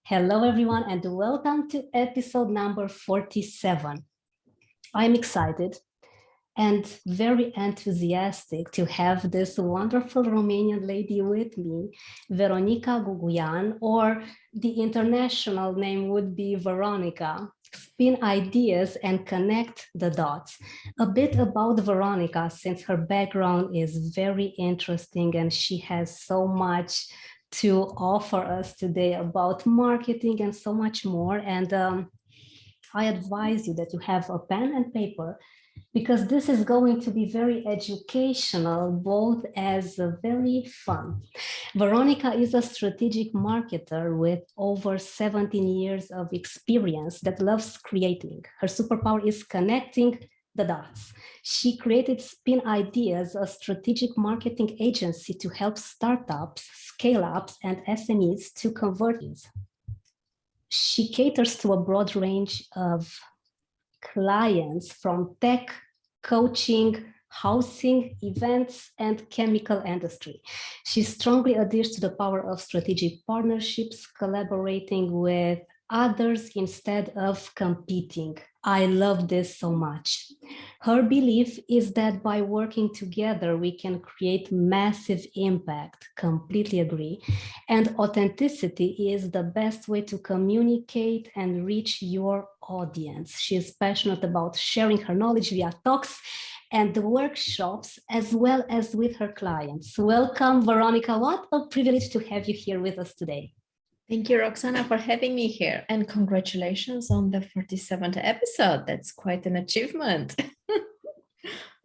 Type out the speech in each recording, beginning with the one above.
Hello, everyone, and welcome to episode number 47. I'm excited and very enthusiastic to have this wonderful Romanian lady with me, Veronica Guguian, or the international name would be Veronica. Spin ideas and connect the dots. A bit about Veronica, since her background is very interesting and she has so much to offer us today about marketing and so much more. And I advise you that you have a pen and paper because this is going to be very educational, both as very fun. Veronica is a strategic marketer with over 17 years of experience that loves creating. Her superpower is connecting the dots. She created Spin Ideas, a strategic marketing agency to help startups, scale-ups, and SMEs to convert. She caters to a broad range of clients from tech, coaching, housing, events, and chemical industry. She strongly adheres to the power of strategic partnerships, collaborating with others instead of competing. I love this so much. Her belief is that by working together, we can create massive impact. Completely agree. And authenticity is the best way to communicate and reach your audience. She is passionate about sharing her knowledge via talks and workshops, as well as with her clients. Welcome, Veronica. What a privilege to have you here with us today. Thank you, Roxana, for having me here. And congratulations on the 47th episode. That's quite an achievement.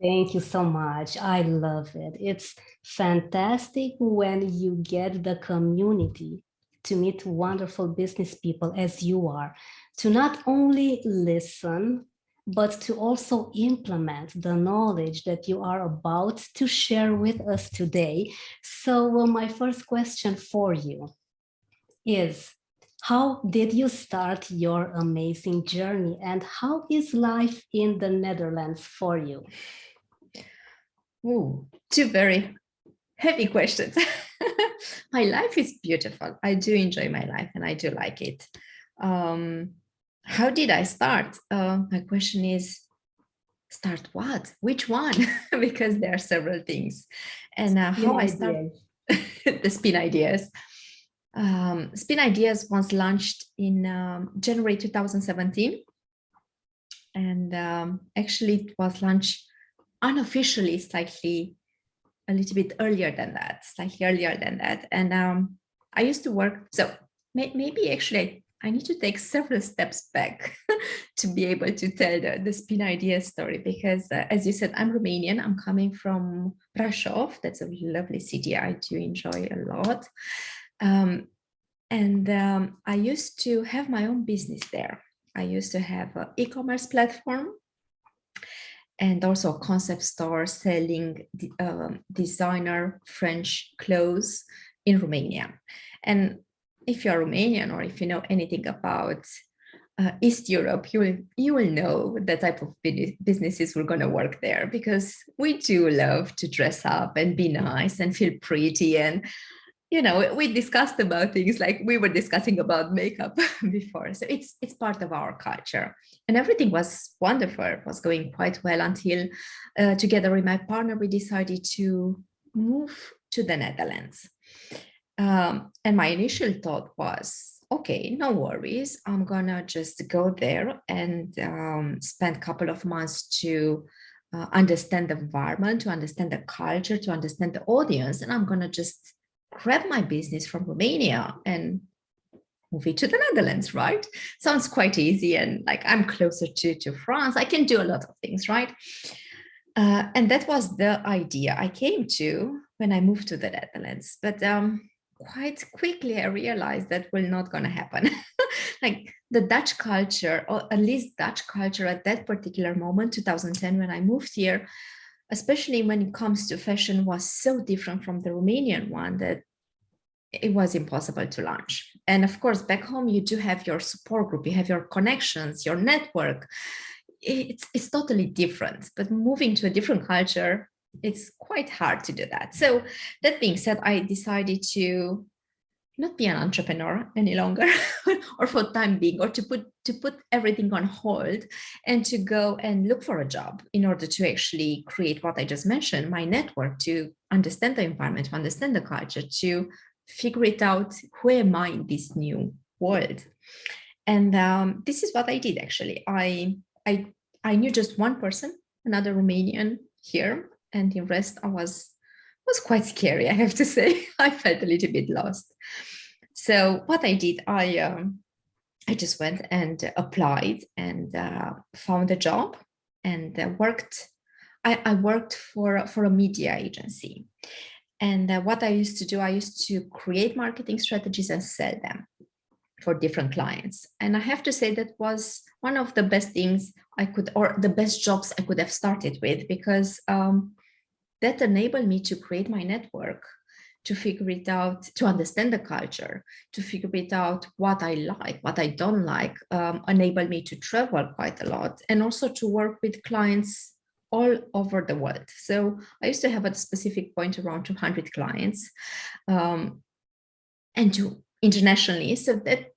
Thank you so much. I love it. It's fantastic when you get the community to meet wonderful business people as you are, to not only listen, but to also implement the knowledge that you are about to share with us today. So my first question for you is, how did you start your amazing journey and how is life in the Netherlands for you? Ooh, two very heavy questions. My life is beautiful. I do enjoy my life and I do like it. How did I start? My question is, start what? Which one? Because there are several things. And how I start the Spin Ideas. Spin Ideas was launched in January 2017. And actually it was launched unofficially a little bit earlier than that, slightly earlier than that. And I used to work, so maybe actually I need to take several steps back to be able to tell the Spin Ideas story, because as you said, I'm Romanian. I'm coming from Brașov. That's a lovely city I do enjoy a lot. I used to have my own business there. I used to have an e-commerce platform and also a concept store selling designer French clothes in Romania. And if you're Romanian or if you know anything about East Europe, you will know the type of businesses we're going to work there, because we do love to dress up and be nice and feel pretty. And you know, we discussed about things like we were discussing about makeup before. So it's part of our culture. And everything was wonderful. It was going quite well until together with my partner, we decided to move to the Netherlands. And my initial thought was, okay, no worries. I'm going to just go there and spend a couple of months to understand the environment, to understand the culture, to understand the audience. And I'm going to just grab my business from Romania and move it to the Netherlands, right? Sounds quite easy. And like, I'm closer to France. I can do a lot of things, right? And that was the idea I came to when I moved to the Netherlands. But quite quickly, I realized that was not going to happen. Like the Dutch culture, or at least Dutch culture at that particular moment, 2010, when I moved here, especially when it comes to fashion, was so different from the Romanian one that it was impossible to launch. And of course, back home, you do have your support group, you have your connections, your network. It's totally different. But moving to a different culture, it's quite hard to do that. So that being said, I decided to not be an entrepreneur any longer or for time being, or to put everything on hold and to go and look for a job in order to actually create what I just mentioned, my network, to understand the environment, to understand the culture, to figure it out, who am I in this new world. And this is what I did. Actually, I knew just one person, another Romanian here, and the rest I was quite scary, I have to say. I felt a little bit lost. So what I did, I just went and applied and found a job and worked. I worked for a media agency. And what I used to do, I used to create marketing strategies and sell them for different clients. And I have to say that was one of the best things I could, or the best jobs I could have started with, because that enabled me to create my network, to figure it out, to understand the culture, to figure it out what I like, what I don't like, enabled me to travel quite a lot, and also to work with clients all over the world. So I used to have at a specific point around 200 clients, and to internationally. So that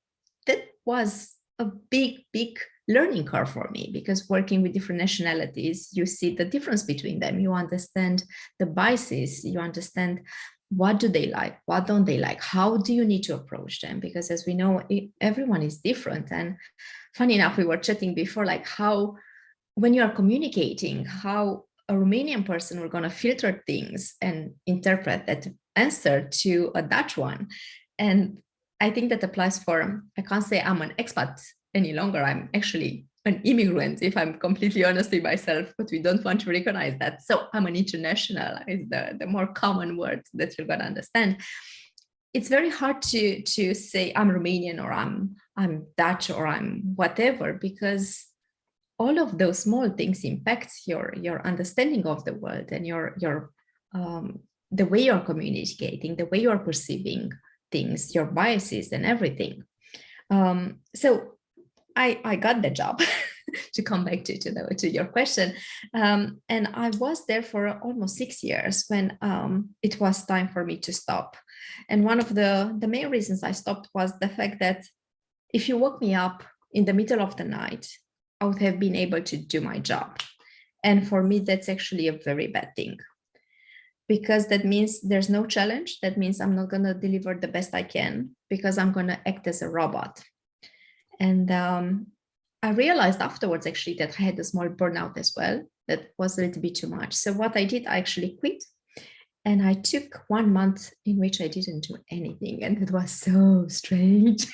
was a big learning curve for me, because working with different nationalities, you see the difference between them. You understand the biases, you understand what do they like, what don't they like, how do you need to approach them, because as we know, everyone is different. And funny enough, we were chatting before, like how when you are communicating, how a Romanian person will going to filter things and interpret that answer to a Dutch one. And I think that applies for, I can't say I'm an expat any longer. I'm actually an immigrant, if I'm completely honest with myself, but we don't want to recognize that. So I'm an international is the more common word that you're going to understand. It's very hard to say I'm Romanian or I'm Dutch or I'm whatever, because all of those small things impact your understanding of the world and your the way you're communicating, the way you're perceiving things, your biases and everything. So I got the job to come back to your question. And I was there for almost 6 years when it was time for me to stop. And one of the main reasons I stopped was the fact that if you woke me up in the middle of the night, I would have been able to do my job. And for me, that's actually a very bad thing, because that means there's no challenge. That means I'm not going to deliver the best I can, because I'm going to act as a robot. And I realized afterwards, actually, that I had a small burnout as well. That was a little bit too much. So what I did, I actually quit. And I took 1 month in which I didn't do anything. And it was so strange,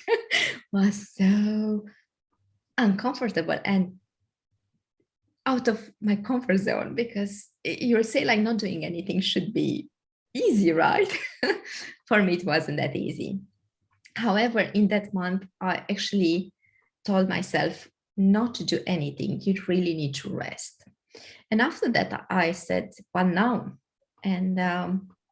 was so uncomfortable and out of my comfort zone, because you say like not doing anything should be easy, right? For me, it wasn't that easy. However, in that month, I actually told myself not to do anything. You really need to rest. And after that, I said, well, now. And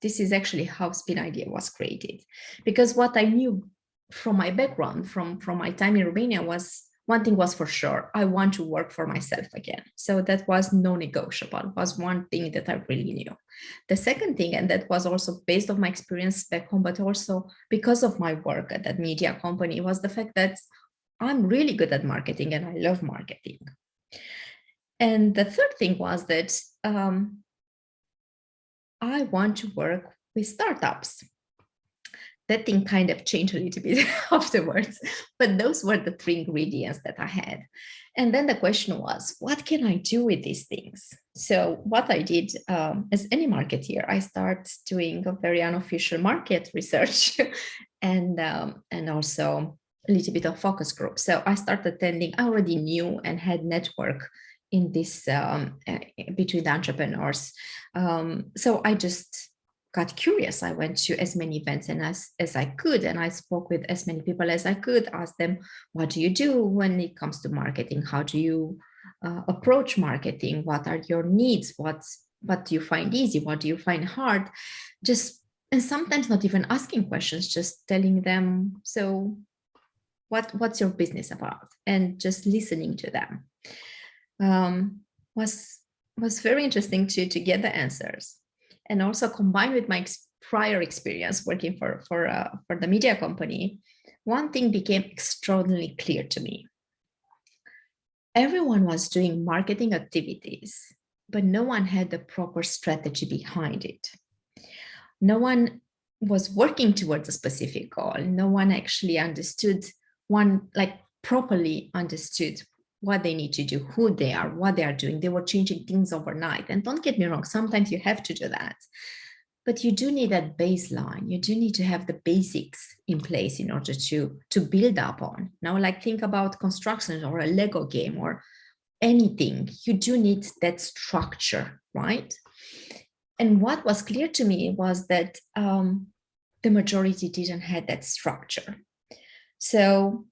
this is actually how Spin Idea was created. Because what I knew from my background, from my time in Romania, was one thing was for sure, I want to work for myself again. So that was non-negotiable, was one thing that I really knew. The second thing, and that was also based on my experience back home, but also because of my work at that media company, was the fact that I'm really good at marketing and I love marketing. And the third thing was that I want to work with startups. That thing kind of changed a little bit afterwards, but those were the 3 ingredients that I had. And then the question was, what can I do with these things? So what I did as any marketeer, I started doing a very unofficial market research and also a little bit of focus group. So I started attending, I already knew and had network in this between the entrepreneurs. So I just got curious. I went to as many events and as I could, and I spoke with as many people as I could, ask them, what do you do when it comes to marketing? How do you approach marketing? What are your needs? What do you find easy? What do you find hard? And sometimes not even asking questions, just telling them, so what's your business about? And just listening to them was very interesting to get the answers. And also combined with my prior experience working for the media company, one thing became extraordinarily clear to me. Everyone was doing marketing activities, but no one had the proper strategy behind it. No one was working towards a specific goal. No one actually properly understood what they need to do, who they are, what they are doing. They were changing things overnight. And don't get me wrong, sometimes you have to do that. But you do need that baseline. You do need to have the basics in place in order to build up on. Now, like think about construction or a Lego game or anything. You do need that structure, right? And what was clear to me was that the majority didn't have that structure. So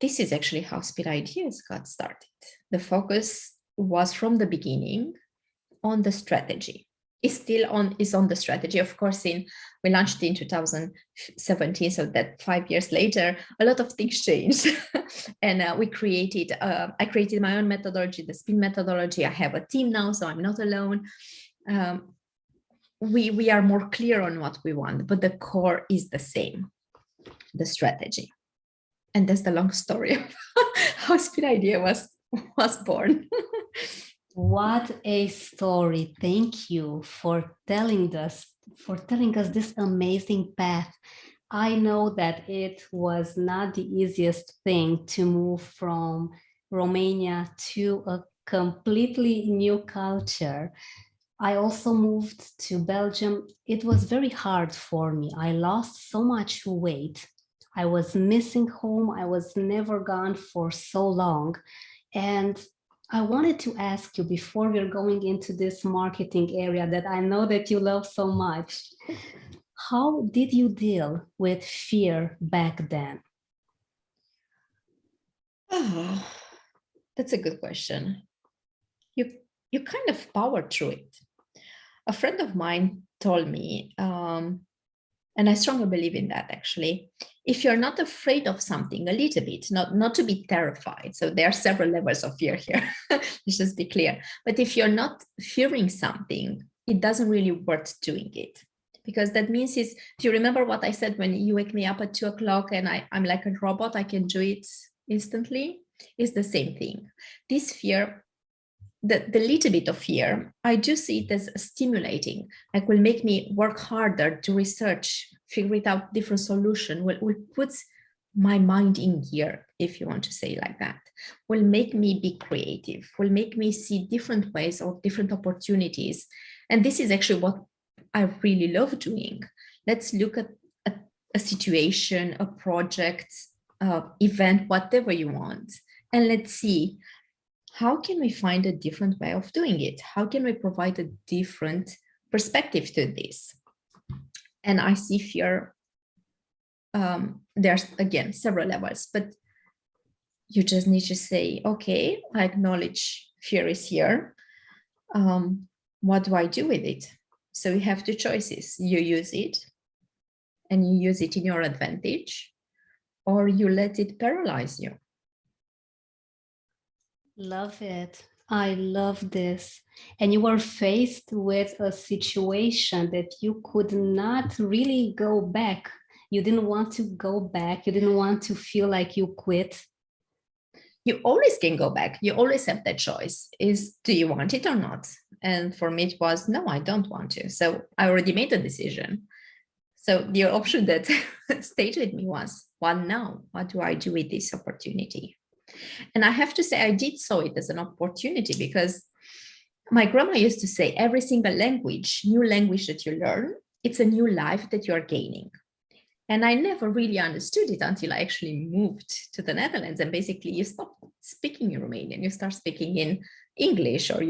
this is actually how Speed Ideas got started. The focus was from the beginning on the strategy. Is on the strategy. Of course, we launched in 2017, so that 5 years later, a lot of things changed. And I created my own methodology, the Speed methodology. I have a team now, so I'm not alone. We are more clear on what we want, but the core is the same, the strategy. And that's the long story of how Speed Idea was born. What a story. Thank you for telling us this amazing path. I know that it was not the easiest thing to move from Romania to a completely new culture. I also moved to Belgium. It was very hard for me. I lost so much weight. I was missing home. I was never gone for so long. And I wanted to ask you, before we're going into this marketing area that I know that you love so much, how did you deal with fear back then? Oh, that's a good question. You kind of powered through it. A friend of mine told me, and I strongly believe in that actually, if you're not afraid of something a little bit, not to be terrified. So there are several levels of fear here, let's just be clear. But if you're not fearing something, it doesn't really worth doing it. Because that means if you remember what I said, when you wake me up at 2 o'clock and I'm like a robot, I can do it instantly, it's the same thing. This fear, the little bit of fear, I do see it as stimulating, like will make me work harder to research, figure it out different solution, will put my mind in gear, if you want to say it like that, will make me be creative, will make me see different ways or different opportunities. And this is actually what I really love doing. Let's look at a situation, a project, event, whatever you want, and let's see, how can we find a different way of doing it? How can we provide a different perspective to this? And I see fear, there's again several levels, but you just need to say, okay, I acknowledge fear is here. What do I do with it? So you have two choices. You use it and you use it in your advantage, or you let it paralyze you. Love it. I love this. And you were faced with a situation that you could not really go back. You didn't want to go back. You didn't want to feel like you quit. You always can go back. You always have that choice. Do you want it or not? And for me, it was, no, I don't want to. So I already made a decision. So the option that stayed with me was, well, now, what do I do with this opportunity? And I have to say, I did saw it as an opportunity, because my grandma used to say, every single language, new language that you learn, it's a new life that you're gaining. And I never really understood it until I actually moved to the Netherlands. And basically you stop speaking in Romanian, you start speaking in English, or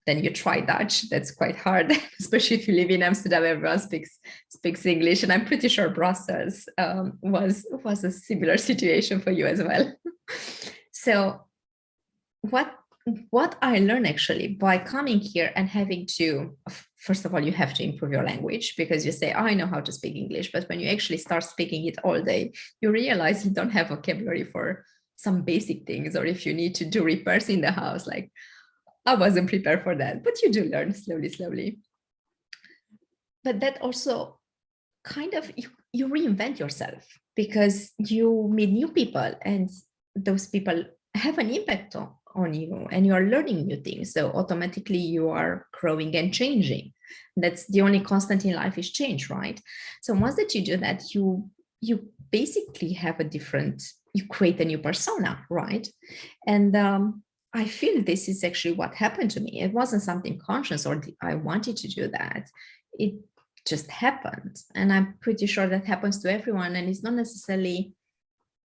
then you try Dutch. That's quite hard, especially if you live in Amsterdam, everyone speaks English. And I'm pretty sure Brussels was a similar situation for you as well. So what I learned actually by coming here and having to, first of all, you have to improve your language, because you say, oh, I know how to speak English. But when you actually start speaking it all day, you realize you don't have vocabulary for some basic things, or if you need to do repairs in the house, like I wasn't prepared for that, but you do learn slowly. but that also kind of you reinvent yourself because you meet new people and those people have an impact on you and you are learning new things. So automatically you are growing and changing. That's the only constant in life is change, right? So once that you do that, you basically have a different, you create a new persona, right? And I feel this is actually what happened to me. It wasn't something conscious or I wanted to do that. It just happened. And I'm pretty sure that happens to everyone. And it's not necessarily,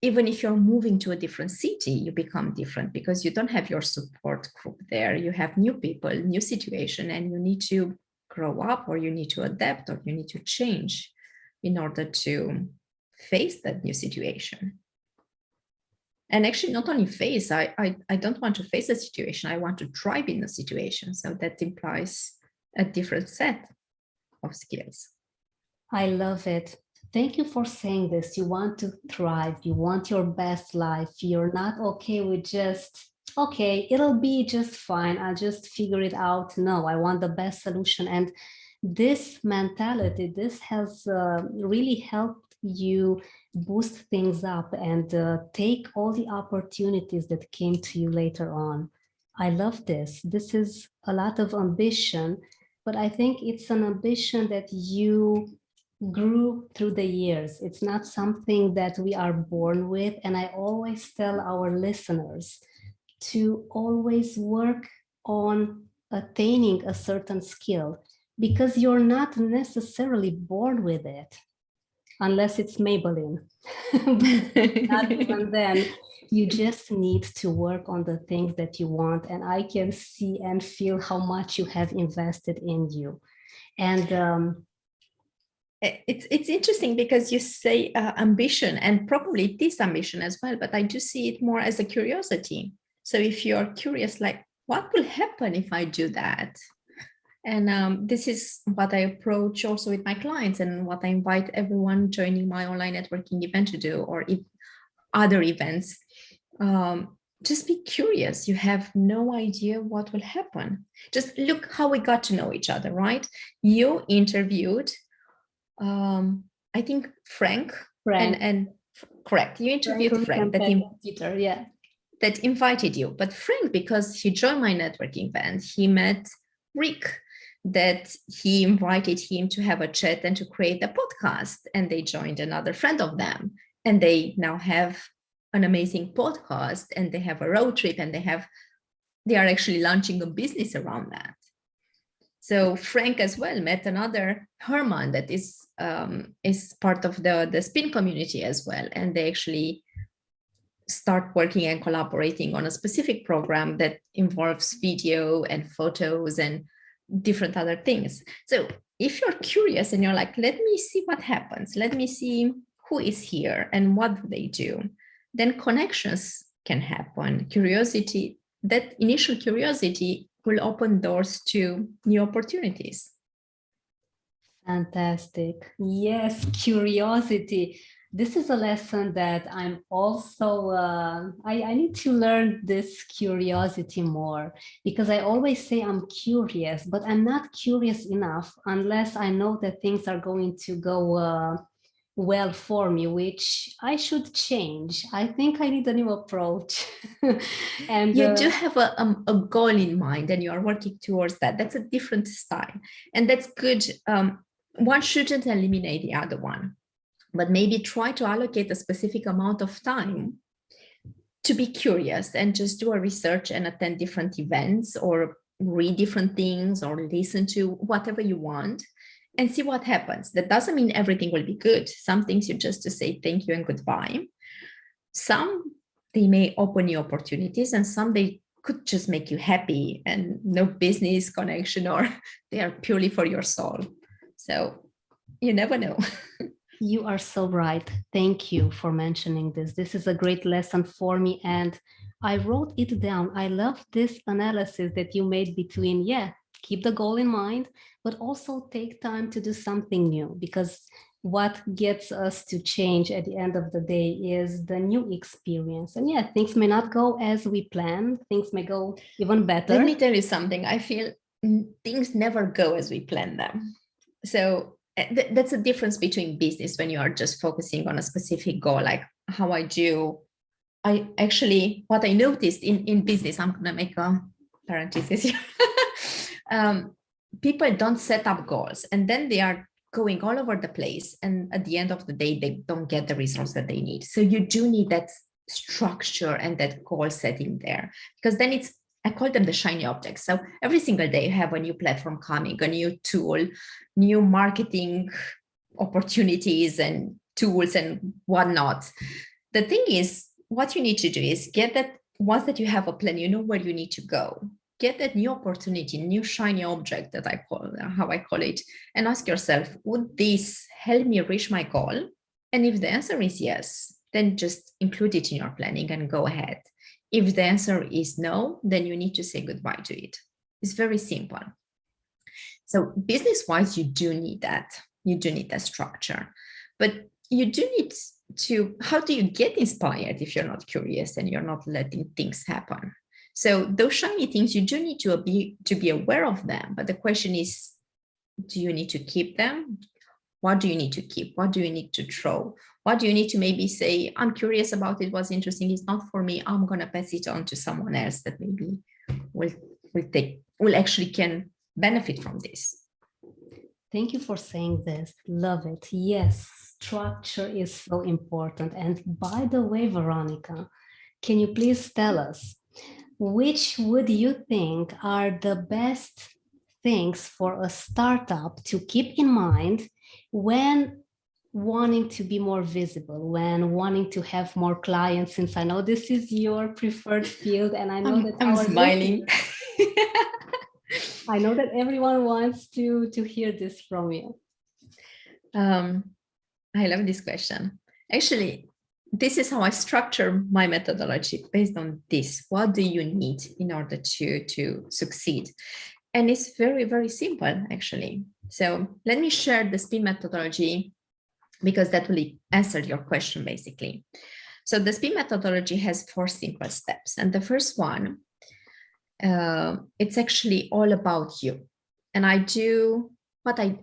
even if you're moving to a different city, you become different because you don't have your support group there. You have new people, new situation, and you need to grow up or you need to adapt or you need to change in order to face that new situation. And actually not only face, I don't want to face a situation, I want to thrive in a situation. So that implies a different set of skills. I love it. Thank you for saying this. You want to thrive. You want your best life. You're not okay with just, okay, it'll be just fine. I'll just figure it out. No, I want the best solution. And this mentality, this has really helped you boost things up and take all the opportunities that came to you later on. I love this. This is a lot of ambition, but I think it's an ambition that you grew through the years. It's not something that we are born with. And I always tell our listeners to always work on attaining a certain skill because you're not necessarily born with it, unless it's Maybelline. Not even then. You just need to work on the things that you want. And I can see and feel how much you have invested in you. And it's interesting because you say ambition, and probably it is ambition as well, but I do see it more as a curiosity. So if you're curious, like, what will happen if I do that? And this is what I approach also with my clients and what I invite everyone joining my online networking event to do, or other events. Just be curious. You have no idea what will happen. Just look how we got to know each other, right? You interviewed I think Frank. And correct, you interviewed Frank that invited you. But Frank, because he joined my networking event, he met Rick, that he invited him to have a chat and to create a podcast, and they joined another friend of them, and they now have an amazing podcast, and they have a road trip, and they are actually launching a business around that. So Frank as well met another Herman that is part of the spin community as well. And they actually start working and collaborating on a specific program that involves video and photos and different other things. So if you're curious and you're like, let me see what happens, let me see who is here and what do they do, then connections can happen. Curiosity, that initial curiosity will open doors to new opportunities. Fantastic. Yes, curiosity. This is a lesson that I'm also, I need to learn this curiosity more, because I always say I'm curious, but I'm not curious enough unless I know that things are going to go well for me, which I should change. I think I need a new approach. And you do have a goal in mind and you are working towards that. That's a different style, and that's good. One shouldn't eliminate the other one, but maybe try to allocate a specific amount of time to be curious and just do a research and attend different events or read different things or listen to whatever you want and see what happens. That doesn't mean everything will be good. Some things you just to say thank you and goodbye. Some, they may open new opportunities, and some they could just make you happy and no business connection, or they are purely for your soul. So you never know. You are so right. Thank you for mentioning this. This is a great lesson for me, and I wrote it down. I love this analysis that you made between, keep the goal in mind, but also take time to do something new, because what gets us to change at the end of the day is the new experience. And things may not go as we planned. Things may go even better. Let me tell you something. I feel things never go as we plan them. So that's the difference between business when you are just focusing on a specific goal, like how I actually, what I noticed in business, I'm going to make a parenthesis here. People don't set up goals and then they are going all over the place. And at the end of the day, they don't get the results that they need. So you do need that structure and that goal setting there, because then I call them the shiny objects. So every single day you have a new platform coming, a new tool, new marketing opportunities and tools and whatnot. The thing is, what you need to do is get that once that you have a plan, you know where you need to go. Get that new opportunity, new shiny object that how I call it, and ask yourself, would this help me reach my goal? And if the answer is yes, then just include it in your planning and go ahead. If the answer is no, then you need to say goodbye to it. It's very simple. So business-wise, you do need that. You do need that structure. But you do need to, how do you get inspired if you're not curious and you're not letting things happen? So those shiny things, you do need to be aware of them. But the question is, do you need to keep them? What do you need to keep? What do you need to throw? What do you need to maybe say, I'm curious about it, was interesting, it's not for me, I'm going to pass it on to someone else that maybe will actually can benefit from this. Thank you for saying this. Love it. Yes, structure is so important. And by the way, Veronica, can you please tell us, which would you think are the best things for a startup to keep in mind when wanting to be more visible, when wanting to have more clients, since I know this is your preferred field and I know I'm smiling. I know that everyone wants to hear this from you. I love this question. Actually, this is how I structure my methodology based on this. What do you need in order to succeed? And it's very, very simple, actually. So let me share the SPIN methodology because that will answer your question, basically. So the SPIN methodology has 4 simple steps. And the first one, it's actually all about you. And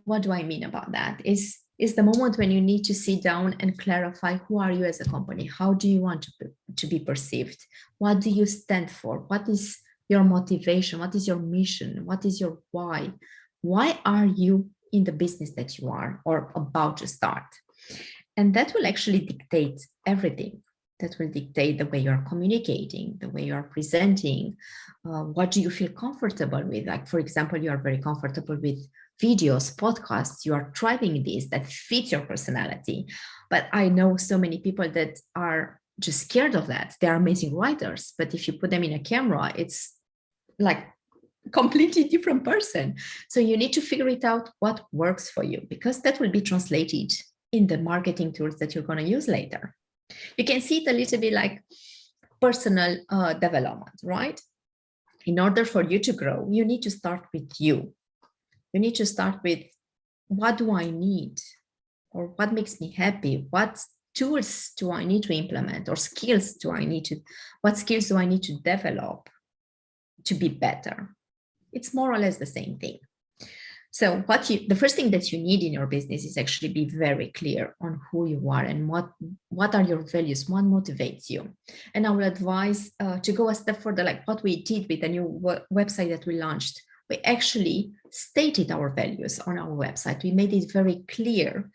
what do I mean about that is the moment when you need to sit down and clarify, who are you as a company? How do you want to be perceived? What do you stand for? What is your motivation? What is your mission? What is your why? Why are you in the business that you are or about to start? And that will actually dictate everything. That will dictate the way you're communicating, the way you're presenting. What do you feel comfortable with? Like, for example, you are very comfortable with videos, podcasts, you are trying this that fit your personality. But I know so many people that are just scared of that. They are amazing writers, but if you put them in a camera, it's like completely different person. So you need to figure it out what works for you, because that will be translated in the marketing tools that you're going to use later. You can see it a little bit like personal development, right? In order for you to grow, you need to start with you. You need to start with, what do I need? Or what makes me happy? What tools do I need to implement? Or what skills do I need to develop to be better? It's more or less the same thing. So the first thing that you need in your business is actually be very clear on who you are and what are your values, what motivates you. And I will advise to go a step further, like what we did with the new website that we launched. We actually stated our values on our website. We made it very clear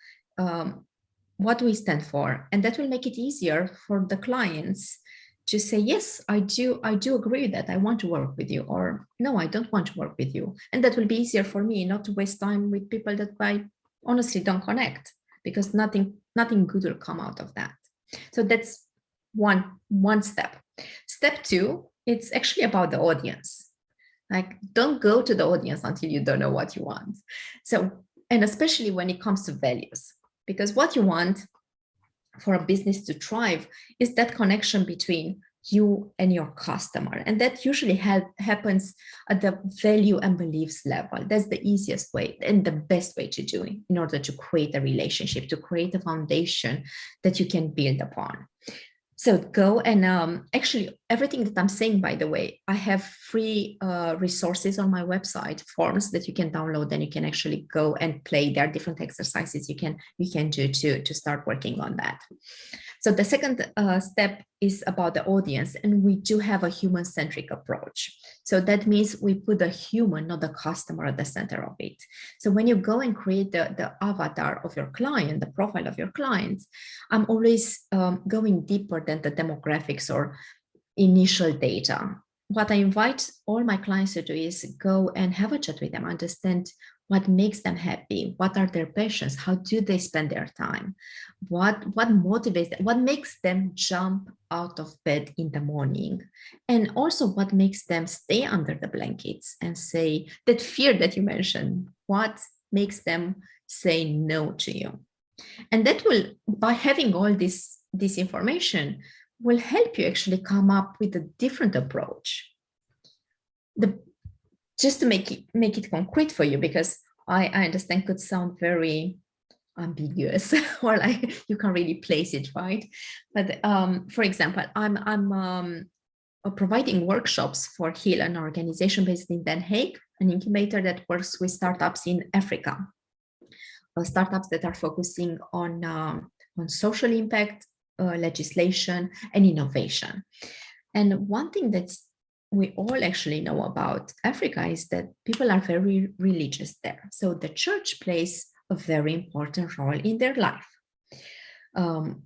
what we stand for, and that will make it easier for the clients to say, yes, I do agree with that. I want to work with you, or no, I don't want to work with you. And that will be easier for me not to waste time with people that I honestly don't connect, because nothing good will come out of that. So that's one step. Step 2, it's actually about the audience. Like, don't go to the audience until you don't know what you want. So, and especially when it comes to values, because what you want for a business to thrive is that connection between you and your customer. And that usually happens at the value and beliefs level. That's the easiest way and the best way to do it in order to create a relationship, to create a foundation that you can build upon. So go and actually everything that I'm saying, by the way, I have free resources on my website, forms that you can download, and you can actually go and play. There are different exercises you can do to start working on that. So the second step is about the audience, and we do have a human-centric approach. So that means we put the human, not the customer, at the center of it. So when you go and create the avatar of your client, the profile of your client, I'm always going deeper than the demographics or initial data. What I invite all my clients to do is go and have a chat with them, understand what makes them happy, what are their passions, how do they spend their time, what motivates them, what makes them jump out of bed in the morning, and also what makes them stay under the blankets and say that fear that you mentioned, what makes them say no to you. And that will, by having all this information, will help you actually come up with a different approach. Just to make it concrete for you, because I understand could sound very ambiguous or like you can't really place it, right? But for example, I'm providing workshops for HEAL, an organization based in Den Haag, an incubator that works with startups in Africa. Startups that are focusing on social impact, legislation, and innovation. And one thing that we all actually know about Africa is that people are very religious there. So the church plays a very important role in their life. And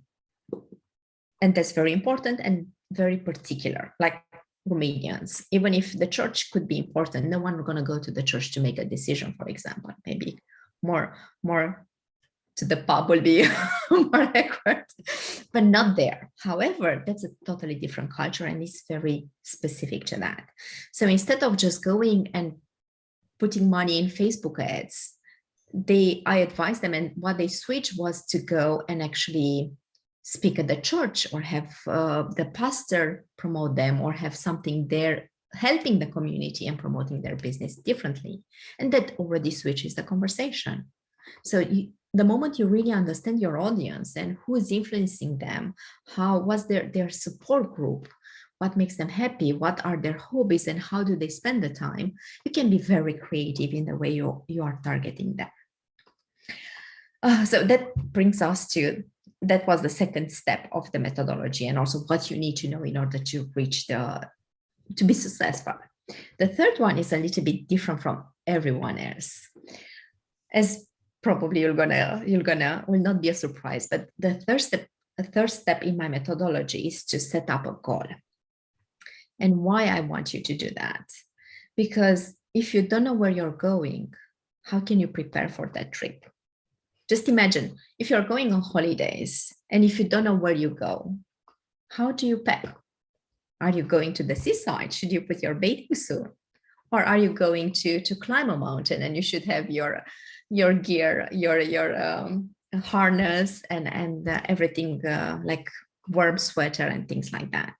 that's very important and very particular, like Romanians. Even if the church could be important, no one is going to go to the church to make a decision, for example. Maybe more to the pub will be more accurate, but not there. However, that's a totally different culture and it's very specific to that. So instead of just going and putting money in Facebook ads, I advised them, and what they switched was to go and actually speak at the church or have the pastor promote them or have something there helping the community and promoting their business differently. And that already switches the conversation. So the moment you really understand your audience and who is influencing them, what's their support group, what makes them happy, what are their hobbies, and how do they spend the time, you can be very creative in the way you are targeting them. So that brings us to, that was the second step of the methodology, and also what you need to know in order to reach to be successful. The third one is a little bit different from everyone else. As probably will not be a surprise, but the third step in my methodology is to set up a goal. And why I want you to do that? Because if you don't know where you're going, how can you prepare for that trip? Just imagine if you're going on holidays and if you don't know where you go, how do you pack? Are you going to the seaside? Should you put your bathing suit? Or are you going to climb a mountain and you should have your gear, your harness and everything like warm sweater and things like that.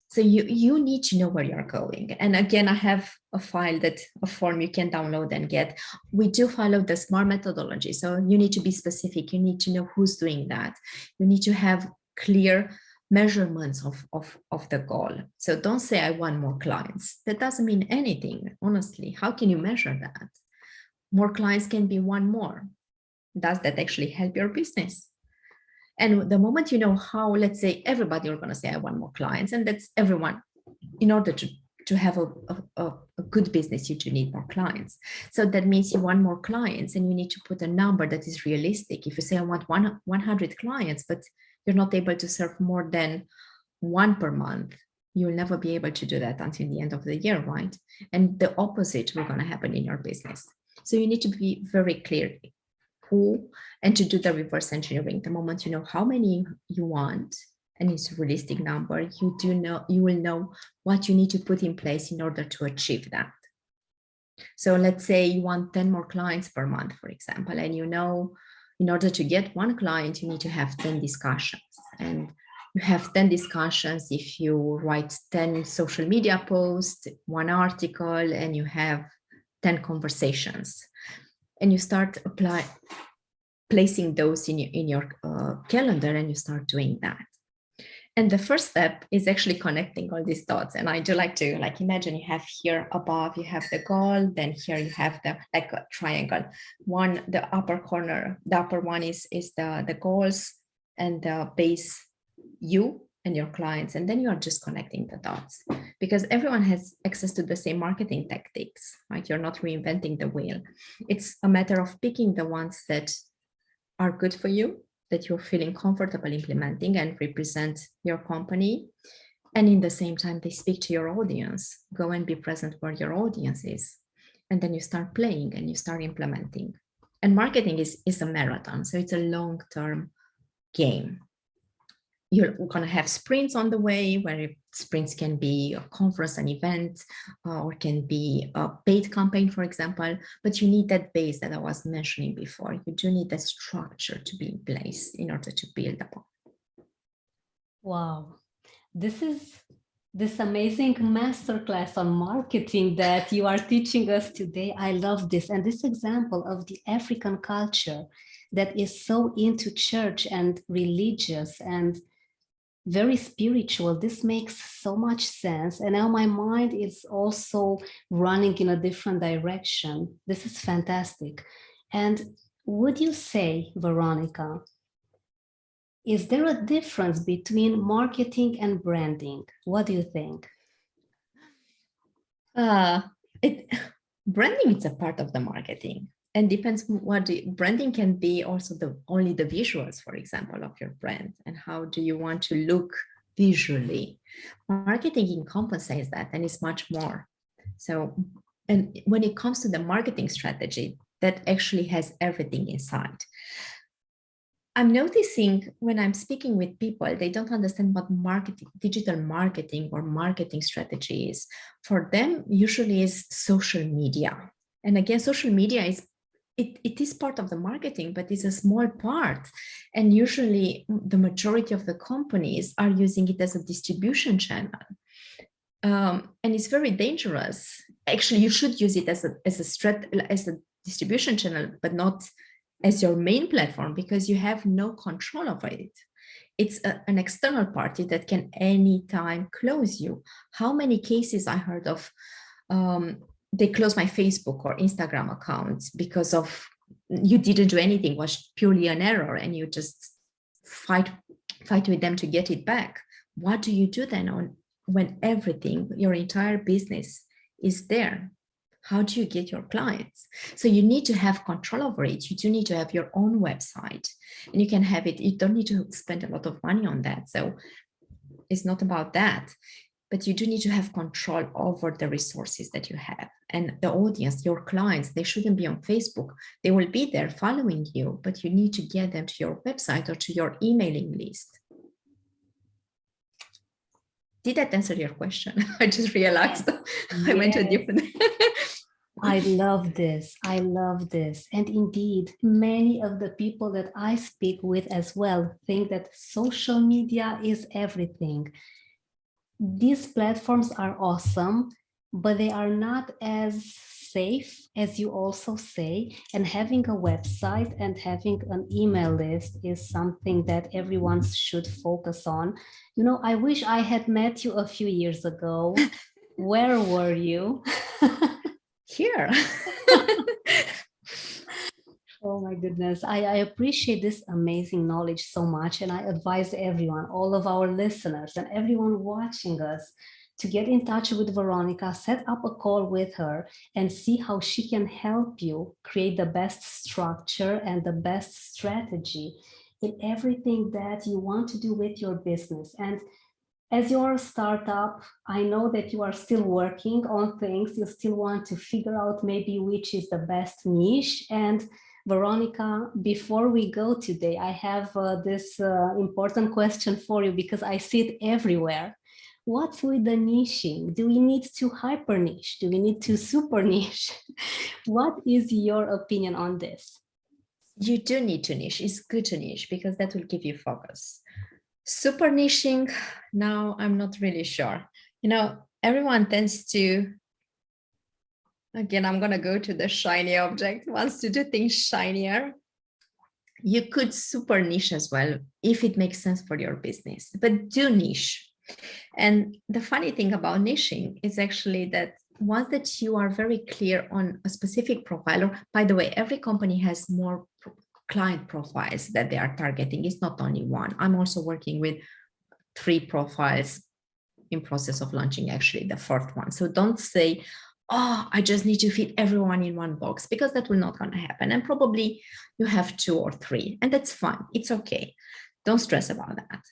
So you need to know where you're going. And again, I have a form you can download and get. We do follow the SMART methodology. So you need to be specific. You need to know who's doing that. You need to have clear measurements of the goal. So don't say I want more clients. That doesn't mean anything, honestly. How can you measure that? More clients can be one more. Does that actually help your business? And the moment you know how, let's say everybody are going to say I want more clients, and that's everyone. In order to have a good business, you do need more clients. So that means you want more clients and you need to put a number that is realistic. If you say I want 100 clients, but you're not able to serve more than one per month, you'll never be able to do that until the end of the year, right? And the opposite will going to happen in your business. So you need to be very clear who, and to do the reverse engineering. The moment you know how many you want and it's a realistic number, you will know what you need to put in place in order to achieve that. So let's say you want 10 more clients per month, for example, and you know in order to get one client, you need to have 10 discussions. And you have 10 discussions if you write 10 social media posts, one article, and you have 10 conversations. And you start placing those in your calendar, and you start doing that. And the first step is actually connecting all these dots. And I do like to imagine you have here above, you have the goal, then here you have the like a triangle. One, the upper corner, the upper one is the goals, and the base, you and your clients. And then you are just connecting the dots, because everyone has access to the same marketing tactics, right? You're not reinventing the wheel. It's a matter of picking the ones that are good for you, that you're feeling comfortable implementing and represent your company. And in the same time, they speak to your audience. Go and be present where your audience is. And then you start playing and you start implementing. And marketing is a marathon. So it's a long-term game. You're going to have sprints on the way, where sprints can be a conference, an event, or can be a paid campaign, for example. But you need that base that I was mentioning before. You do need that structure to be in place in order to build upon. Wow, this amazing masterclass on marketing that you are teaching us today. I love this. And this example of the African culture that is so into church and religious and very spiritual. This makes so much sense. And now my mind is also running in a different direction. This is fantastic. And would you say, Veronica, is there a difference between marketing and branding? What do you think? Branding is a part of the marketing. And depends what branding can be, also only the visuals, for example, of your brand, and how do you want to look visually. Marketing encompasses that and is much more. So, and when it comes to the marketing strategy, that actually has everything inside. I'm noticing when I'm speaking with people, they don't understand what marketing, digital marketing or marketing strategy is. For them, usually is social media. And again, social media is it is part of the marketing, but it's a small part. And usually the majority of the companies are using it as a distribution channel. And it's very dangerous. Actually, you should use it as a distribution channel, but not as your main platform, because you have no control over it. It's an external party that can anytime close you. How many cases I heard of, they closed my Facebook or Instagram accounts because of you didn't do anything, was purely an error, and you just fight with them to get it back. What do you do then when everything, your entire business is there? How do you get your clients? So you need to have control over it. You do need to have your own website, and you can have it. You don't need to spend a lot of money on that. So it's not about that. But you do need to have control over the resources that you have. And the audience, your clients, they shouldn't be on Facebook. They will be there following you, but you need to get them to your website or to your emailing list. Did that answer your question? I just realized I went to a different... I love this. I love this. And indeed, many of the people that I speak with as well think that social media is everything. These platforms are awesome, but they are not as safe as you also say. And having a website and having an email list is something that everyone should focus on. You know, I wish I had met you a few years ago. Where were you? Here. Oh my goodness. I appreciate this amazing knowledge so much. And I advise everyone, all of our listeners and everyone watching us, to get in touch with Veronica, set up a call with her and see how she can help you create the best structure and the best strategy in everything that you want to do with your business. And as you're a startup, I know that you are still working on things. You still want to figure out maybe which is the best niche. And Veronica, before we go today, I have this important question for you, because I see it everywhere. What's with the niching? Do we need to hyper niche? Do we need to super niche? What is your opinion on this? You do need to niche. It's good to niche because that will give you focus. Super niching, now I'm not really sure. You know, everyone tends to, again, I'm going to go to the shiny object, wants to do things shinier. You could super niche as well if it makes sense for your business, but do niche. And the funny thing about niching is actually that once that you are very clear on a specific profile, or by the way, every company has more client profiles that they are targeting. It's not only one. I'm also working with 3 profiles in process of launching actually the 4th one. So don't say, oh, I just need to fit everyone in one box, because that will not going to happen. And probably you have 2 or 3, and that's fine. It's okay. Don't stress about that.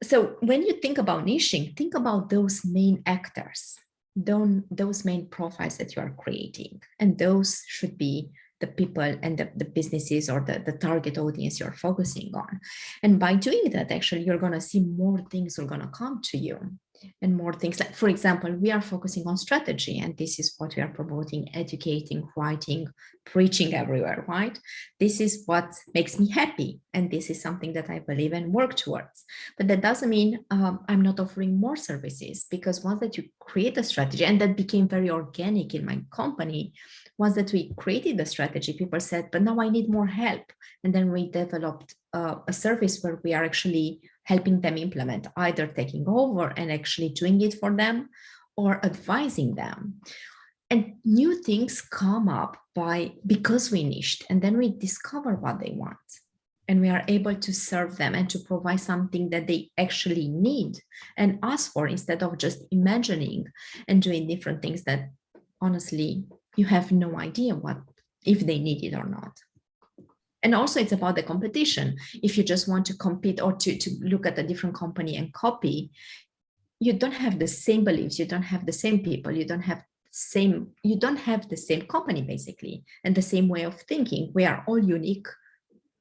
So when you think about niching, think about those main actors, those main profiles that you are creating. And those should be the people and the businesses or the target audience you're focusing on. And by doing that, actually, you're going to see more things are going to come to you. And more things, like, for example, we are focusing on strategy, and this is what we are promoting, educating, writing, preaching everywhere, right? This is what makes me happy, and this is something that I believe and work towards. But that doesn't mean I'm not offering more services, because once that you create a strategy, and that became very organic in my company, once that we created the strategy, people said, but now I need more help. And then we developed a service where we are actually helping them implement, either taking over and actually doing it for them, or advising them. And new things come up because we niched, and then we discover what they want. And we are able to serve them and to provide something that they actually need and ask for, instead of just imagining and doing different things that honestly you have no idea what if they need it or not. And also it's about the competition. If you just want to compete or to look at a different company and copy, you don't have the same beliefs, you don't have the same people, you don't have the same company basically, and the same way of thinking. We are all unique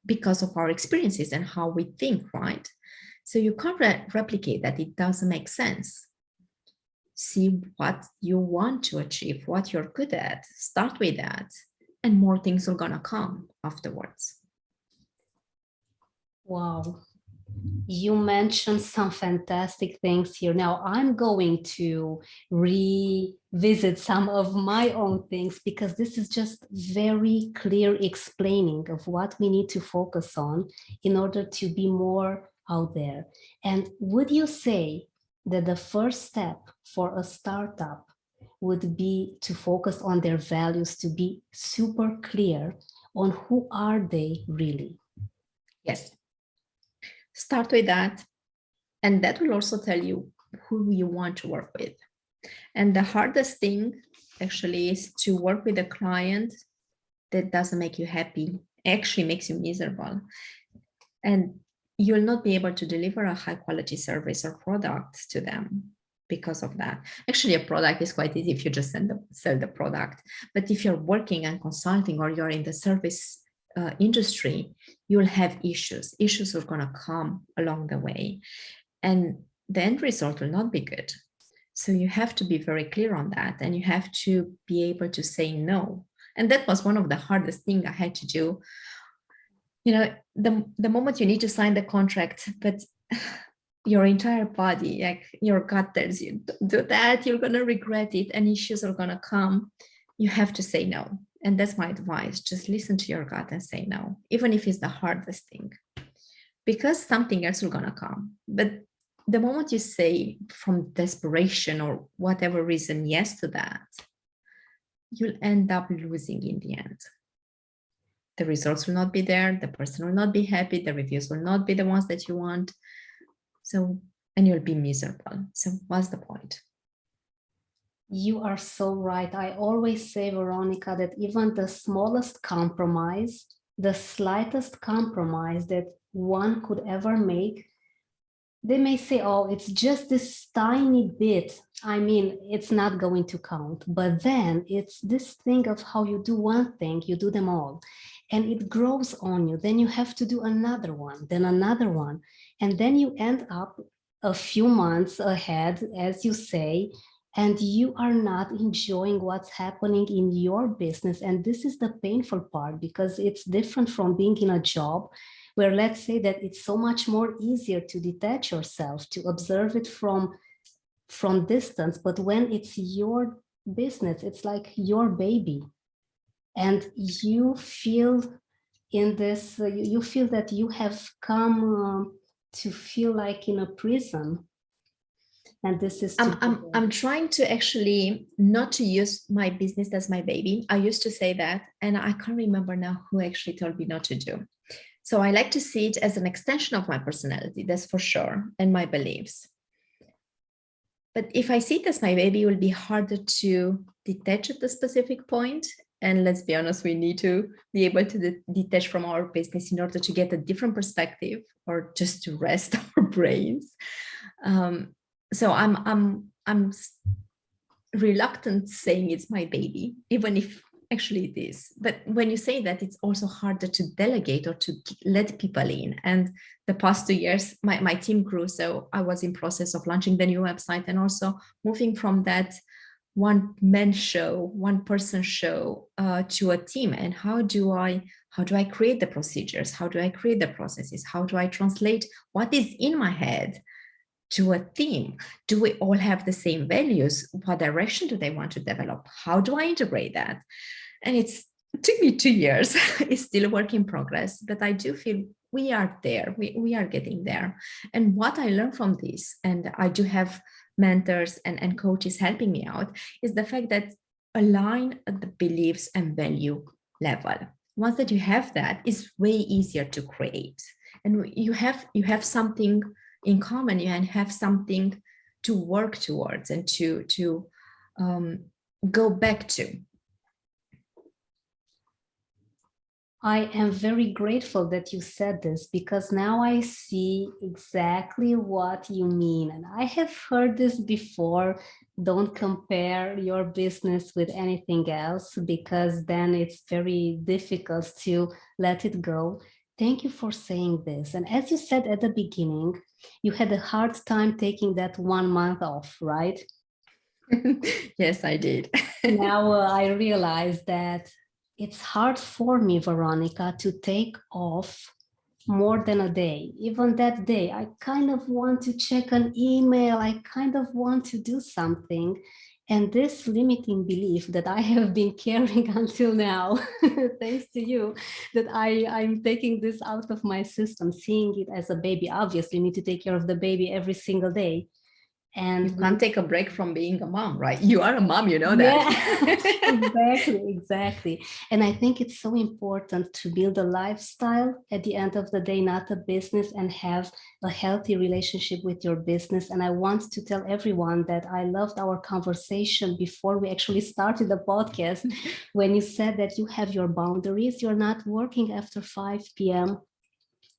because of our experiences and how we think, right? So you can't replicate that. It doesn't make sense. See what you want to achieve, what you're good at, start with that, and more things are gonna come afterwards. Wow. You mentioned some fantastic things here. Now I'm going to revisit some of my own things, because this is just very clear explaining of what we need to focus on in order to be more out there. And would you say that the first step for a startup would be to focus on their values, to be super clear on who are they really? Yes. Start with that, and that will also tell you who you want to work with. And the hardest thing actually is to work with a client that doesn't make you happy, actually makes you miserable. And you'll not be able to deliver a high quality service or product to them because of that. Actually, a product is quite easy if you just sell the product. But if you're working and consulting, or you're in the service industry, you'll have issues. Issues are going to come along the way, and the end result will not be good. So you have to be very clear on that, and you have to be able to say no. And that was one of the hardest things I had to do. You know, the moment you need to sign the contract, but your entire body, like your gut tells you, don't do that, you're going to regret it, and issues are going to come, you have to say no. And that's my advice. Just listen to your gut and say no, even if it's the hardest thing, because something else will gonna come. But the moment you say from desperation or whatever reason yes to that, you'll end up losing in the end. The results will not be there. The person will not be happy. The reviews will not be the ones that you want. So, and you'll be miserable. So what's the point? You are so right. I always say, Veronica, that even the smallest compromise, the slightest compromise that one could ever make, they may say, oh, it's just this tiny bit. I mean, it's not going to count. But then it's this thing of how you do one thing, you do them all, and it grows on you. Then you have to do another one, then another one. And then you end up a few months ahead, as you say, and you are not enjoying what's happening in your business. And this is the painful part, because it's different from being in a job where, let's say that it's so much more easier to detach yourself, to observe it from distance. But when it's your business, it's like your baby, and you feel in this, you feel that you have come to feel like in a prison, and this is I'm trying to actually not to use my business as my baby. I used to say that, and I can't remember now who actually told me not to do. So I like to see it as an extension of my personality, that's for sure, and my beliefs. But if I see it as my baby, it will be harder to detach at the specific point. And let's be honest, we need to be able to detach from our business in order to get a different perspective or just to rest our brains. So I'm reluctant saying it's my baby, even if actually it is. But when you say that, it's also harder to delegate or to let people in. And the past 2 years, my team grew. So I was in process of launching the new website and also moving from that one man show, one person show to a team. And how do I create the procedures? How do I create the processes? How do I translate what is in my head to a theme? Do we all have the same values? What direction do they want to develop? How do I integrate that? And it took me 2 years. It's still a work in progress, but I do feel we are there. We are getting there. And what I learned from this, and I do have mentors and coaches helping me out, is the fact that align at the beliefs and value level. Once that you have that, it's way easier to create. And you have something in common, and have something to work towards and to go back to. I am very grateful that you said this, because now I see exactly what you mean. And I have heard this before. Don't compare your business with anything else, because then it's very difficult to let it go. Thank you for saying this. And as you said at the beginning, you had a hard time taking that 1 month off, right? Yes, I did. Now I realize that it's hard for me, Veronica, to take off more than a day. Even that day, I kind of want to check an email. I kind of want to do something. And this limiting belief that I have been carrying until now, thanks to you, that I'm taking this out of my system, seeing it as a baby. Obviously, you need to take care of the baby every single day. And you can't take a break from being a mom, right? You are a mom, you know that. Yeah, exactly. And I think it's so important to build a lifestyle at the end of the day, not a business, and have a healthy relationship with your business. And I want to tell everyone that I loved our conversation before we actually started the podcast, when you said that you have your boundaries, you're not working after 5 p.m.,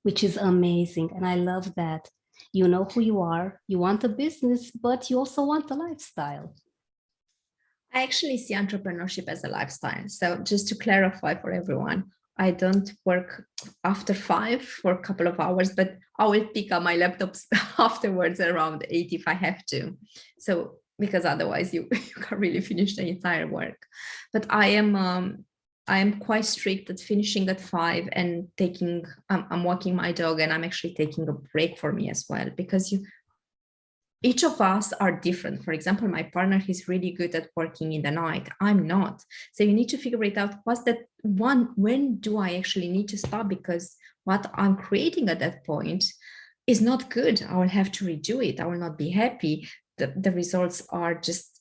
which is amazing. And I love that. You know who you are, you want a business, but you also want a lifestyle. I actually see entrepreneurship as a lifestyle. So just to clarify for everyone, I don't work after 5 for a couple of hours, but I will pick up my laptops afterwards around 8 if I have to. So because otherwise you can't really finish the entire work. But I am quite strict at finishing at 5 and I'm walking my dog, and I'm actually taking a break for me as well, because each of us are different. For example, my partner, he's really good at working in the night. I'm not. So you need to figure it out. What's that one? When do I actually need to stop? Because what I'm creating at that point is not good. I will have to redo it. I will not be happy. The results are just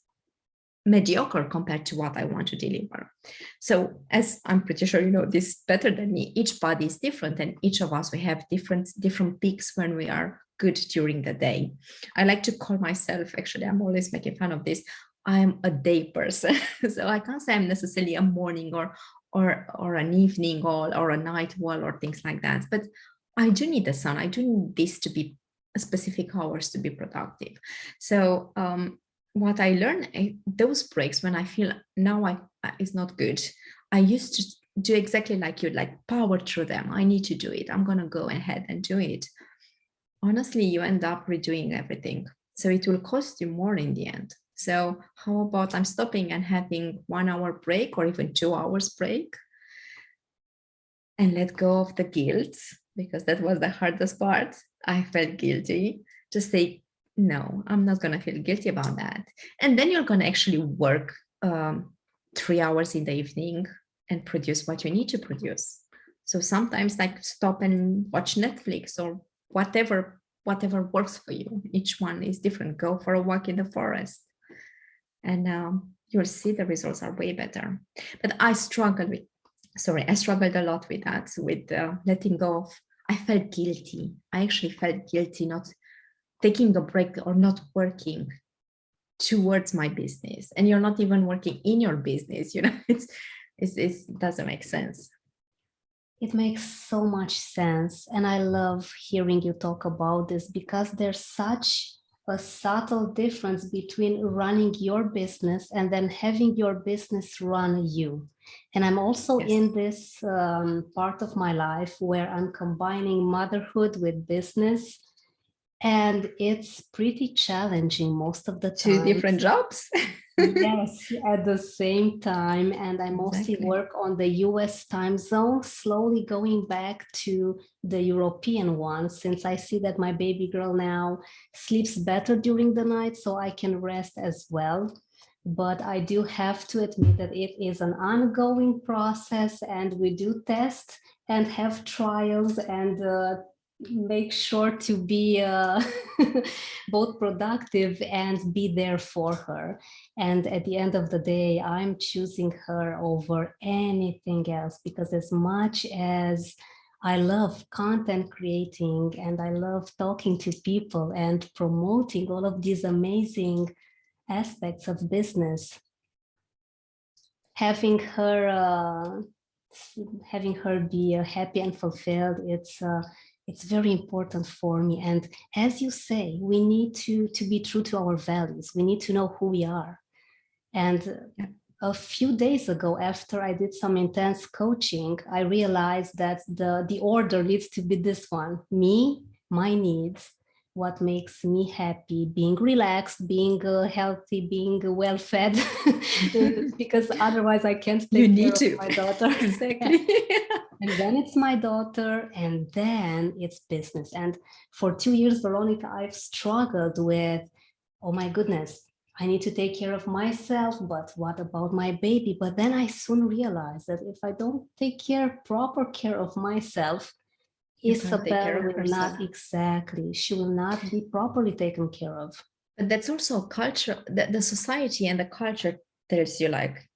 mediocre compared to what I want to deliver. So as I'm pretty sure you know this better than me, each body is different, and each of us, we have different peaks when we are good during the day. I like to call myself, actually, I'm always making fun of this, I'm a day person. So I can't say I'm necessarily a morning or an evening or a night owl or things like that. But I do need the sun. I do need this to be specific hours to be productive. So what I learned, those breaks when I feel now it's not good, I used to do exactly like you, like power through them. I need to do it. I'm going to go ahead and do it. Honestly, you end up redoing everything. So it will cost you more in the end. So how about I'm stopping and having 1 hour break or even 2 hours break, and let go of the guilt, because that was the hardest part. I felt guilty. Just say, no, I'm not going to feel guilty about that. And then you're going to actually work 3 hours in the evening and produce what you need to produce. So sometimes like stop and watch Netflix or whatever works for you. Each one is different. Go for a walk in the forest, and you'll see the results are way better. But I struggled a lot with that, with letting go of. I felt guilty. I actually felt guilty not taking a break or not working towards my business, and you're not even working in your business. It doesn't make sense. It makes so much sense. And I love hearing you talk about this because there's such a subtle difference between running your business and then having your business run you. And I'm also Yes. in this part of my life where I'm combining motherhood with business. And it's pretty challenging most of the time. 2 different jobs. Yes, at the same time. And I mostly Exactly. work on the US time zone, slowly going back to the European one, since I see that my baby girl now sleeps better during the night, so I can rest as well. But I do have to admit that it is an ongoing process, and we do test and have trials and make sure to be both productive and be there for her. And at the end of the day, I'm choosing her over anything else, because as much as I love content creating and I love talking to people and promoting all of these amazing aspects of business, having her be happy and fulfilled, it's very important for me. And as you say, we need to be true to our values. We need to know who we are. And a few days ago, after I did some intense coaching, I realized that the order needs to be this one: me, my needs, what makes me happy, being relaxed, being healthy, being well fed, because otherwise I can't take care of my daughter. Exactly. And then it's my daughter, and then it's business. And for 2 years, Veronica, I've struggled with, oh my goodness, I need to take care of myself, but what about my baby? But then I soon realized that if I don't take proper care of myself, Isabel will not, exactly, she will not be properly taken care of. But that's also a culture, the society and the culture tells you like,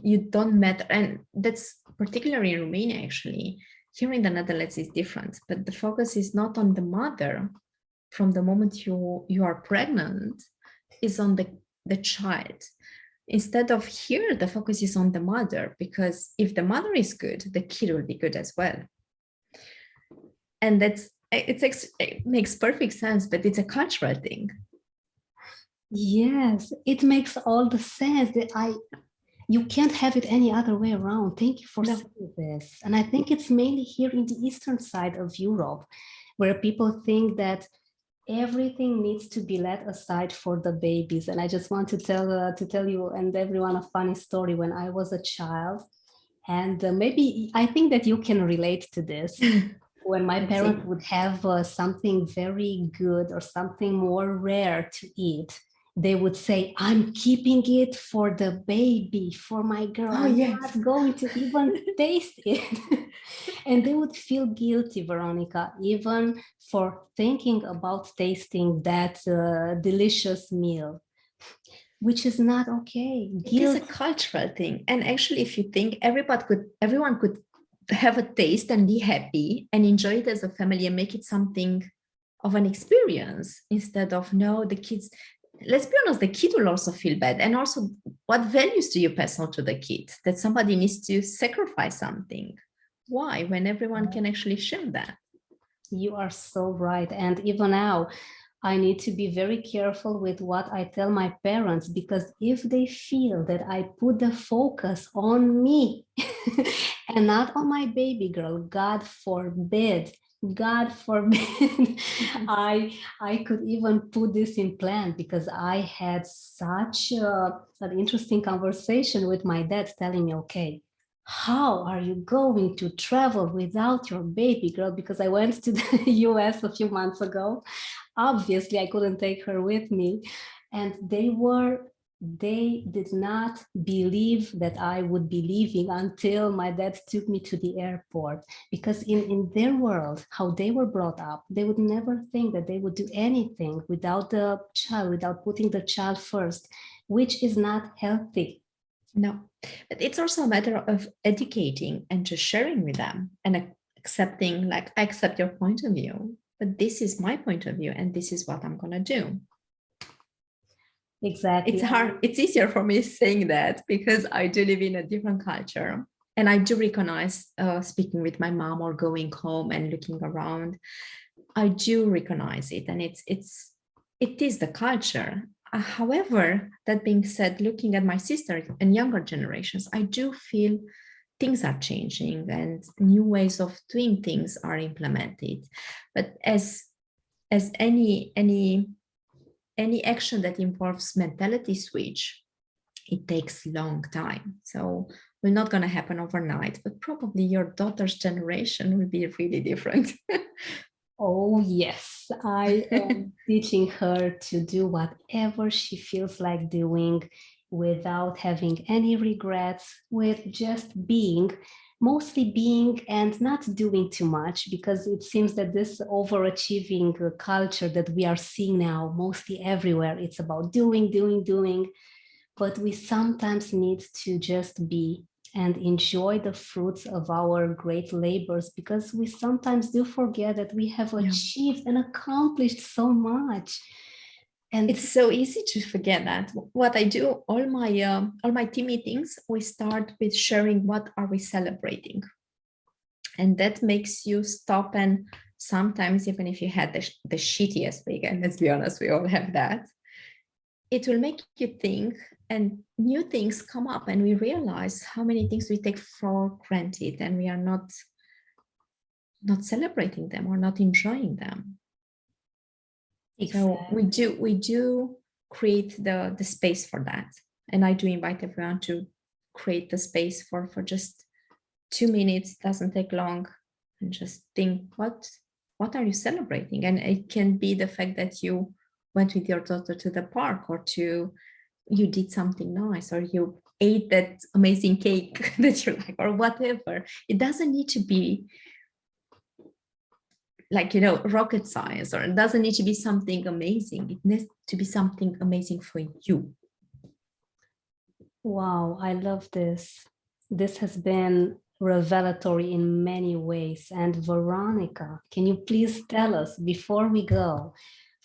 you don't matter. And that's particularly in Romania, actually. Here in the Netherlands is different, but the focus is not on the mother from the moment you are pregnant, is on the child. Instead of here, the focus is on the mother, because if the mother is good, the kid will be good as well. And it makes perfect sense, but it's a cultural thing. Yes, it makes all the sense. That you can't have it any other way around. Thank you for saying this. And I think it's mainly here in the eastern side of Europe, where people think that everything needs to be let aside for the babies. And I just want to tell you and everyone a funny story. When I was a child, and maybe I think that you can relate to this. When my parents would have something very good or something more rare to eat, they would say, I'm keeping it for the baby, for my girl. I'm not going to even taste it. And they would feel guilty, Veronica, even for thinking about tasting that delicious meal, which is not okay. It is a cultural thing. And actually, if you think, everyone could have a taste and be happy and enjoy it as a family and make it something of an experience, instead of, no, the kids, let's be honest, the kid will also feel bad. And also, what values do you pass on to the kid? That somebody needs to sacrifice something. Why? When everyone can actually share that. You are so right. And even now, I need to be very careful with what I tell my parents, because if they feel that I put the focus on me and not on my baby girl, God forbid, I could even put this in plan, because I had such an interesting conversation with my dad telling me, okay, how are you going to travel without your baby girl? Because I went to the US a few months ago. Obviously, I couldn't take her with me. And they were They did not believe that I would be leaving until my dad took me to the airport, because in their world, how they were brought up, they would never think that they would do anything without the child, without putting the child first, which is not healthy. No, but it's also a matter of educating and just sharing with them and accepting, like, I accept your point of view, but this is my point of view and this is what I'm going to do. Exactly. It's hard. It's easier for me saying that because I do live in a different culture. And I do recognize, speaking with my mom or going home and looking around, I do recognize it. And it is the culture. However, that being said, looking at my sister and younger generations, I do feel things are changing and new ways of doing things are implemented. But as any action that involves mentality switch, it takes a long time. So we're not going to happen overnight, but probably your daughter's generation will be really different. Oh, yes, I am teaching her to do whatever she feels like doing without having any regrets, with just being, mostly being and not doing too much, because it seems that this overachieving culture that we are seeing now, mostly everywhere, it's about doing, doing, doing. But we sometimes need to just be and enjoy the fruits of our great labors, because we sometimes do forget that we have achieved and accomplished so much. And it's so easy to forget that. What I do, all my team meetings, we start with sharing what are we celebrating, and that makes you stop. And sometimes, even if you had the shittiest week, and let's be honest, we all have that, it will make you think, and new things come up, and we realize how many things we take for granted and we are not celebrating them or not enjoying them. exactly. So we do create the space for that. And I do invite everyone to create the space for just 2 minutes, doesn't take long, and just think, what are you celebrating? And it can be the fact that you went with your daughter to the park, or you did something nice, or you ate that amazing cake that you like, or whatever. It doesn't need to be like, rocket science, or it doesn't need to be something amazing. It needs to be something amazing for you. Wow, I love this. This has been revelatory in many ways. And Veronica, can you please tell us before we go,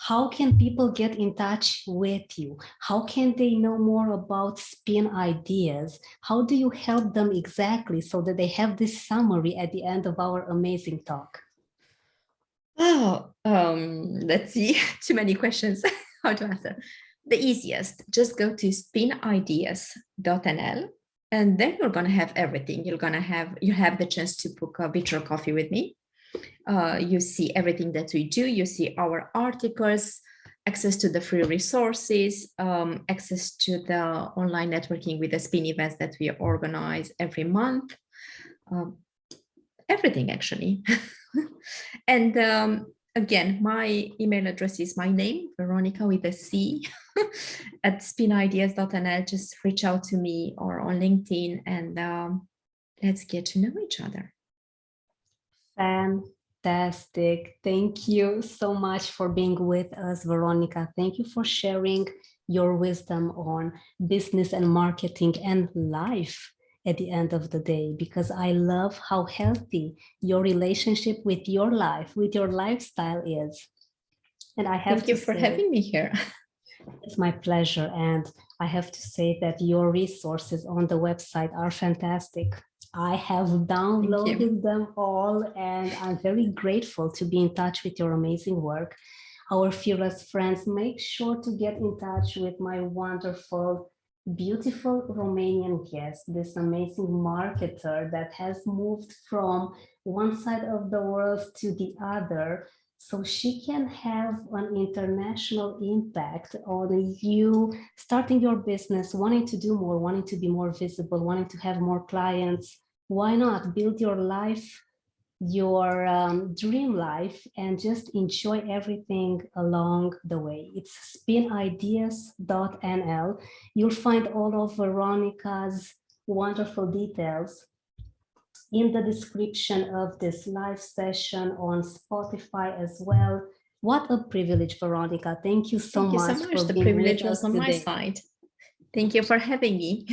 how can people get in touch with you? How can they know more about Spin Ideas? How do you help them exactly so that they have this summary at the end of our amazing talk? Oh, let's see. Too many questions. How to answer? The easiest, just go to spinideas.nl, and then you're going to have everything. You have the chance to book a virtual coffee with me. You see everything that we do. You see our articles, access to the free resources, access to the online networking with the spin events that we organize every month. Everything, actually. And again, my email address is my name, Veronica with a C, at spinideas.nl. Just reach out to me or on LinkedIn, and let's get to know each other. Fantastic. Thank you so much for being with us, Veronica. Thank you for sharing your wisdom on business and marketing and life at the end of the day, because I love how healthy your relationship with your life, with your lifestyle is. And I have Thank you for having me here. It's my pleasure. And I have to say that your resources on the website are fantastic. I have downloaded them all, and I'm very grateful to be in touch with your amazing work. Our fearless friends, make sure to get in touch with my wonderful, beautiful Romanian guest, this amazing marketer that has moved from one side of the world to the other, so she can have an international impact on you starting your business, wanting to do more, wanting to be more visible, wanting to have more clients. Why not build your life your dream life and just enjoy everything along the way. It's spinideas.nl. You'll find all of Veronica's wonderful details in the description of this live session on Spotify as well. What a privilege, Veronica. Thank you so Thank you much so much. for The being with privilege was us on my today. side. Thank you for having me.